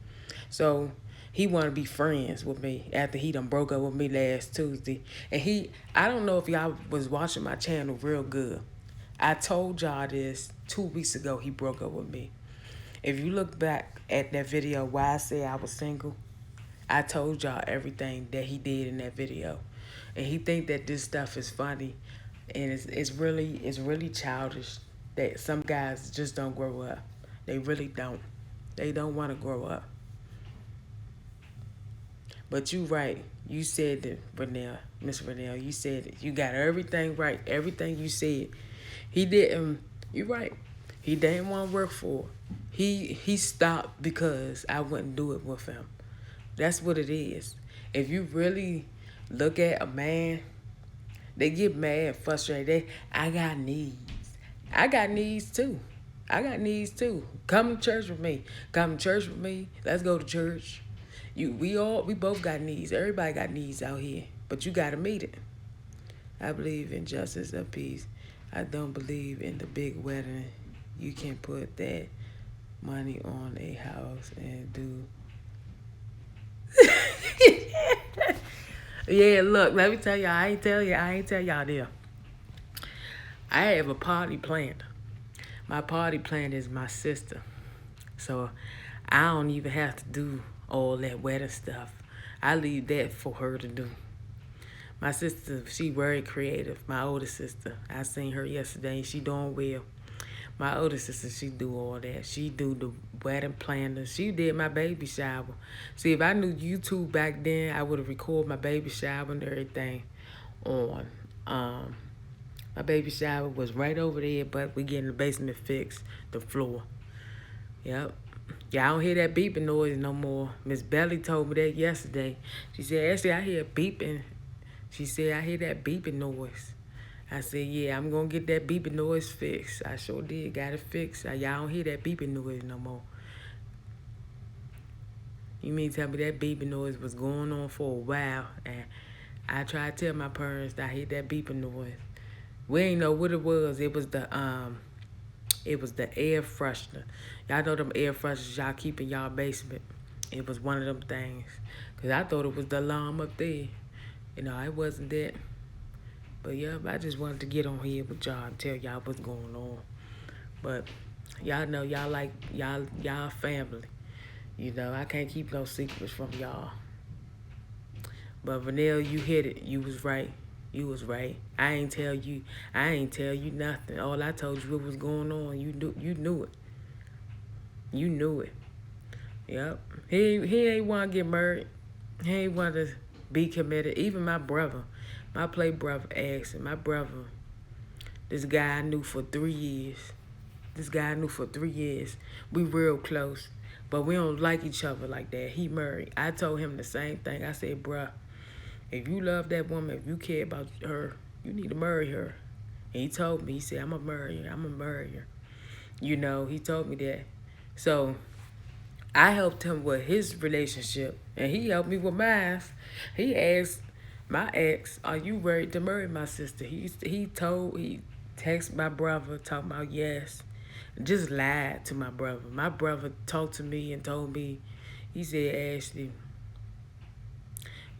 So he wanted to be friends with me after he done broke up with me last Tuesday. And I don't know if y'all was watching my channel real good. I told y'all this 2 weeks ago he broke up with me. If you look back at that video why I say I was single, I told y'all everything that he did in that video. And he think that this stuff is funny. And it's really childish that some guys just don't grow up. They really don't. They don't want to grow up. But you right. You said that, Renelle, Miss Renelle. You said it. You got everything right. Everything you said. He didn't. You right. He didn't want to work for. He stopped because I wouldn't do it with him. That's what it is. If you really look at a man, they get mad, frustrated. I got needs. I got needs too. I got needs too. Come to church with me. Come to church with me. Let's go to church. We both got needs. Everybody got needs out here. But you gotta meet it. I believe in justice and peace. I don't believe in the big wedding. You can put that money on a house and do. Yeah, look, let me tell y'all. I ain't tell y'all there. I have a party planned. My party plan is my sister. So I don't even have to do all that wedding stuff. I leave that for her to do. My sister, she very creative. My older sister, I seen her yesterday. She doing well. My older sister, she do all that. She do the wedding planner. She did my baby shower. See, if I knew YouTube back then, I would have recorded my baby shower and everything on. My baby shower was right over there, but we getting the basement fixed, the floor. Yep. Y'all don't hear that beeping noise no more. Miss Belly told me that yesterday. She said, Ashley, I hear beeping. She said, I hear that beeping noise. I said, yeah, I'm going to get that beeping noise fixed. I sure did. Got it fixed. Y'all don't hear that beeping noise no more. You mean tell me that beeping noise was going on for a while, and I tried to tell my parents that I hear that beeping noise. We ain't know what it was. It was the air freshener. Y'all know them air fresheners y'all keep in y'all basement. It was one of them things. Because I thought it was the alarm up there. It wasn't that. But yeah, I just wanted to get on here with y'all and tell y'all what's going on. But y'all know y'all family. You know, I can't keep no secrets from y'all. But Vanille, you hit it. You was right. You was right. I ain't tell you nothing. All I told you what was going on. You knew it. You knew it. Yep. He ain't want to get married. He ain't want to be committed. Even my brother, my play brother asked him. My brother, this guy I knew for 3 years. This guy I knew for 3 years. We real close. But we don't like each other like that. He married. I told him the same thing. I said, bruh, if you love that woman, if you care about her, you need to marry her. And he told me, he said, I'm going to marry her. I'm going to marry her. You know, he told me that. So I helped him with his relationship, and he helped me with mine. He asked my ex, are you ready to marry my sister? He texted my brother talking about yes. Just lied to my brother. My brother talked to me and told me, he said, Ashley,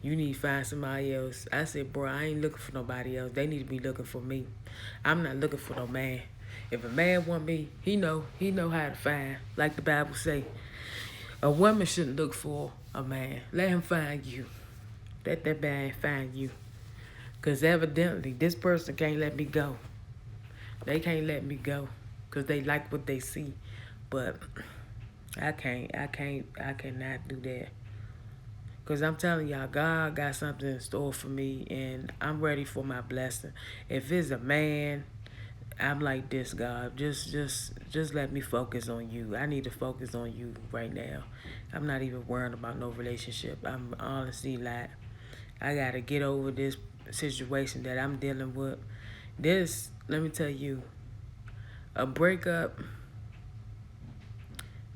you need to find somebody else. I said, bro, I ain't looking for nobody else. They need to be looking for me. I'm not looking for no man. If a man want me, he know how to find. Like the Bible say, a woman shouldn't look for a man. Let him find you. Let that man find you. Because evidently, this person can't let me go. They can't let me go. Because they like what they see. But I cannot do that. Because I'm telling y'all, God got something in store for me. And I'm ready for my blessing. If it's a man, I'm like this, God. Just let me focus on you. I need to focus on you right now. I'm not even worrying about no relationship. I'm honestly like, I got to get over this situation that I'm dealing with. This, let me tell you, a breakup,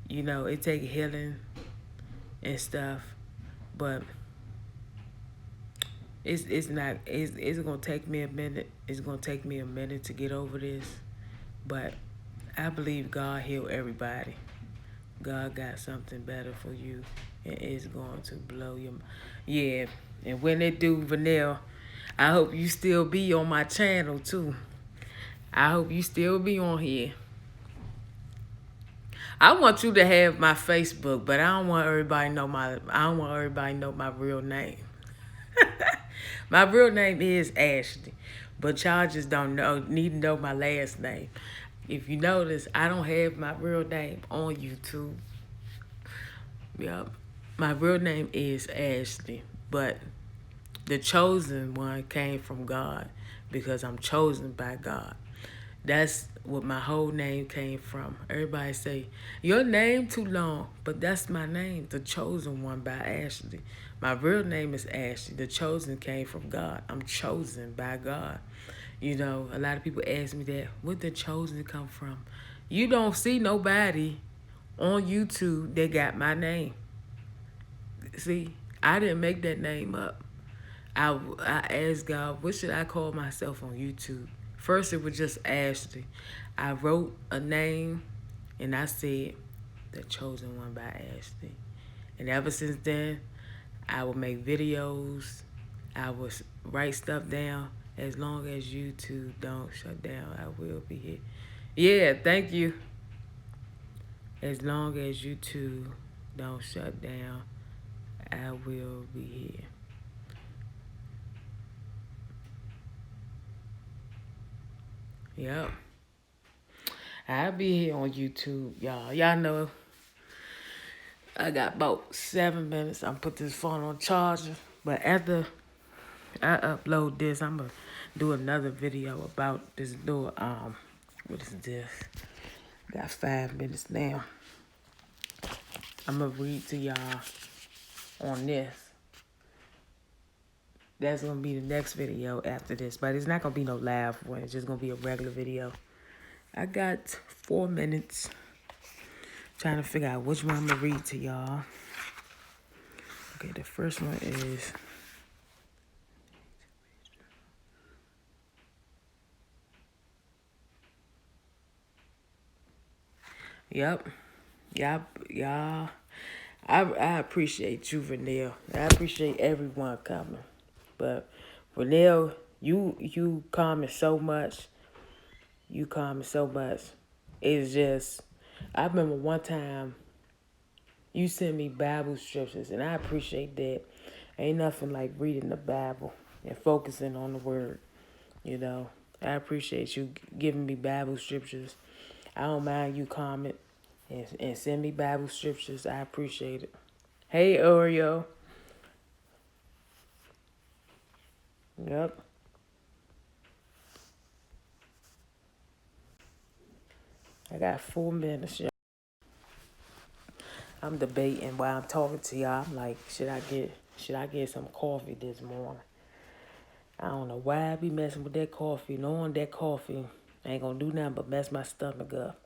you know, it take healing and stuff, but it's gonna take me a minute. It's gonna take me a minute to get over this, but I believe God heal everybody. God got something better for you, and it's going to blow your mind. Yeah, and when they do, Vanille, I hope you still be on my channel too. I hope you still be on here. I want you to have my Facebook, but I don't want everybody to know my real name. My real name is Ashley, but y'all just need to know my last name. If you notice, I don't have my real name on YouTube. Yep. My real name is Ashley, but the chosen one came from God because I'm chosen by God. That's what my whole name came from. Everybody say, your name too long, but that's my name, the chosen one by Ashley. My real name is Ashley. The chosen came from God. I'm chosen by God. You know, a lot of people ask me that, where the chosen come from? You don't see nobody on YouTube that got my name. See, I didn't make that name up. I asked God, what should I call myself on YouTube? First, it was just Ashley. I wrote a name, and I said, the chosen one by Ashley. And ever since then, I would make videos. I would write stuff down. As long as YouTube don't shut down, I will be here. Yeah, thank you. As long as YouTube don't shut down, I will be here. Yep. I'll be here on YouTube, y'all. Y'all know I got about 7 minutes. I'm put this phone on charger. But after I upload this, I'm gonna do another video about this little what is this? Got 5 minutes now. I'm gonna read to y'all on this. That's gonna be the next video after this, but it's not gonna be no live one. It's just gonna be a regular video. I got 4 minutes. Trying to figure out which one I'm gonna read to y'all. Okay, the first one is yep. Y'all. I appreciate you, Vanille. I appreciate everyone coming. But Vanille, You comment so much. You comment so much. It's just, I remember one time you sent me Bible scriptures, and I appreciate that. Ain't nothing like reading the Bible and focusing on the word, you know. I appreciate you giving me Bible scriptures. I don't mind you comment and send me Bible scriptures. I appreciate it. Hey, Oreo. Yep. I got 4 minutes. I'm debating while I'm talking to y'all. I'm like, should I get some coffee this morning? I don't know why I be messing with that coffee, knowing that coffee ain't gonna do nothing but mess my stomach up.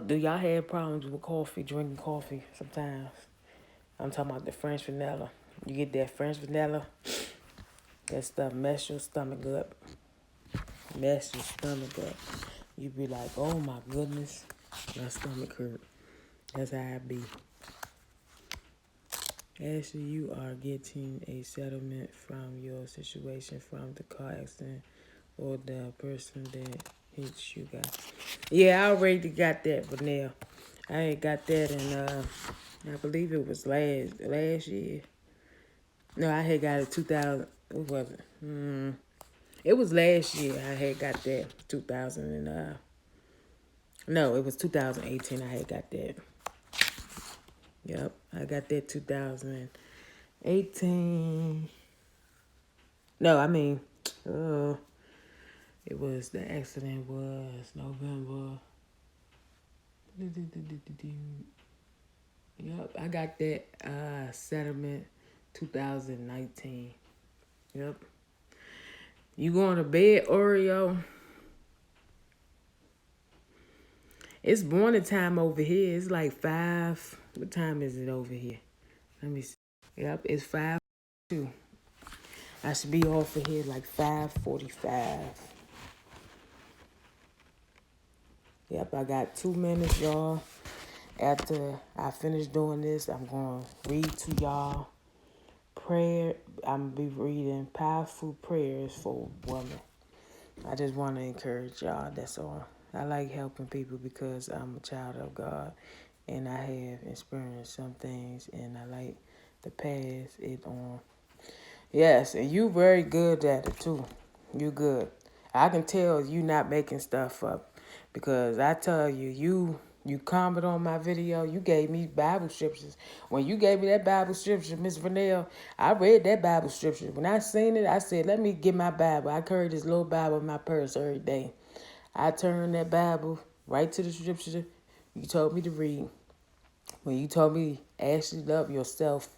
Do y'all have problems with coffee, drinking coffee sometimes? I'm talking about the French vanilla. You get that French vanilla, that stuff mess your stomach up. Mess your stomach up. You be like, oh my goodness, my stomach hurt. That's how I be. Ashley, you are getting a settlement from your situation from the car accident or the person that hits you guys. Yeah, I already got that, Vanilla. I ain't got that in I believe it was last year. No, I had got it 2000. What was it? It was last year. I had got that 2000 and no, it was 2018. I had got that. Yep, I got that 2018. No, I mean, it was the accident was November. Yep, I got that settlement 2019. Yep. You going to bed, Oreo? It's morning time over here. It's like 5. What time is it over here? Let me see. Yep, it's 5:02. I should be off of here like 5:45. Yep, I got 2 minutes, y'all. After I finish doing this, I'm going to read to y'all prayer. I'm going to be reading powerful prayers for women. I just want to encourage y'all, that's all. I like helping people because I'm a child of God and I have experienced some things and I like to pass it on. Yes, and you very good at it too. You good. I can tell you not making stuff up because I tell you comment on my video. You gave me Bible scriptures. When you gave me that Bible scripture, Miss Vernell, I read that Bible scripture. When I seen it, I said, let me get my Bible. I carry this little Bible in my purse every day. I turned that Bible right to the scripture you told me to read. When you told me, Ashley, love yourself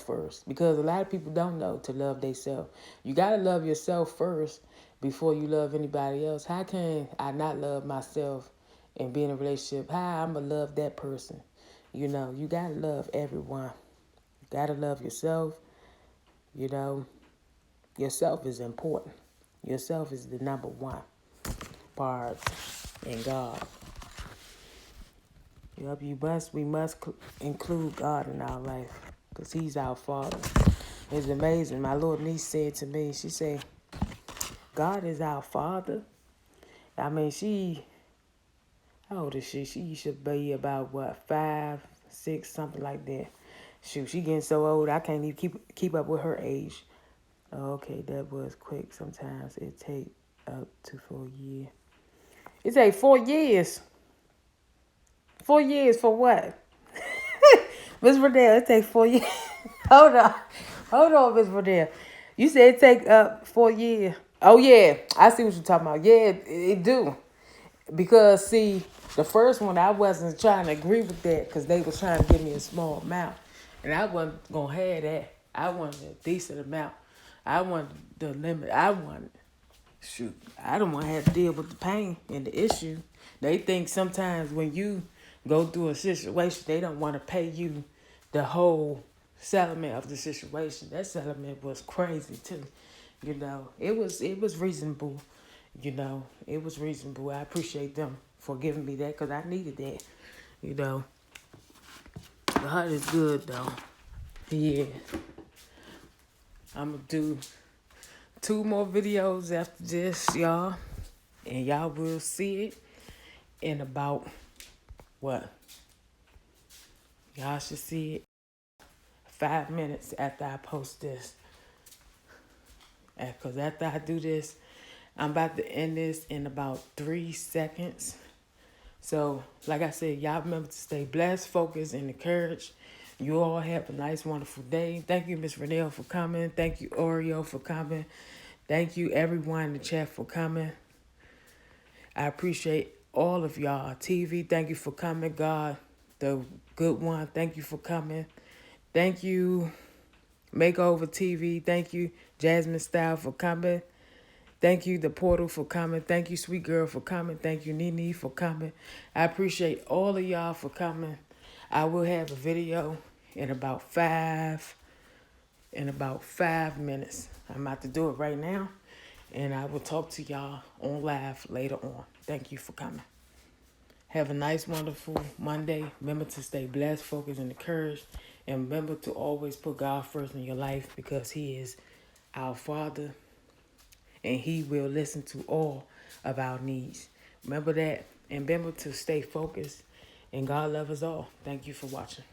first. Because a lot of people don't know to love themselves. You got to love yourself first before you love anybody else. How can I not love myself and be in a relationship? How I'm going to love that person? You know, you got to love everyone. You got to love yourself. You know, yourself is important. Yourself is the number one part in God. Yep, we must include God in our life because he's our Father. It's amazing. My little niece said to me, she said, God is our Father. I mean, how old is she? She should be about, 5, 6, something like that. Shoot, she getting so old, I can't even keep up with her age. Okay, that was quick. Sometimes it take up to 4 years. It take 4 years. 4 years for what? Miss Verdell, it take 4 years. Hold on, Miss Verdell. You said it take 4 years. Oh yeah, I see what you're talking about. Yeah, it do. Because see, the first one I wasn't trying to agree with that because they was trying to give me a small amount, and I wasn't gonna have that. I wanted a decent amount. I wanted the limit. Shoot, I don't want to have to deal with the pain and the issue. They think sometimes when you go through a situation, they don't want to pay you the whole settlement of the situation. That settlement was crazy too. You know, it was reasonable. You know, it was reasonable. I appreciate them for giving me that because I needed that. You know, God is good though. Yeah, I'm gonna do 2 more videos after this, y'all. And y'all will see it in about what? Y'all should see it 5 minutes after I post this. Because after I do this, I'm about to end this in about 3 seconds. So, like I said, y'all remember to stay blessed, focused, and encouraged. You all have a nice, wonderful day. Thank you, Miss Renelle, for coming. Thank you, Oreo, for coming. Thank you, everyone in the chat, for coming. I appreciate all of y'all. TV, thank you for coming. God, the good one, thank you for coming. Thank you, Makeover TV. Thank you, Jasmine Style, for coming. Thank you, The Portal, for coming. Thank you, Sweet Girl, for coming. Thank you, Nene, for coming. I appreciate all of y'all for coming. I will have a video in about 5 minutes. I'm about to do it right now. And I will talk to y'all on live later on. Thank you for coming. Have a nice, wonderful Monday. Remember to stay blessed, focused, and encouraged. And remember to always put God first in your life, because He is our Father. And He will listen to all of our needs. Remember that. And remember to stay focused. And God loves us all. Thank you for watching.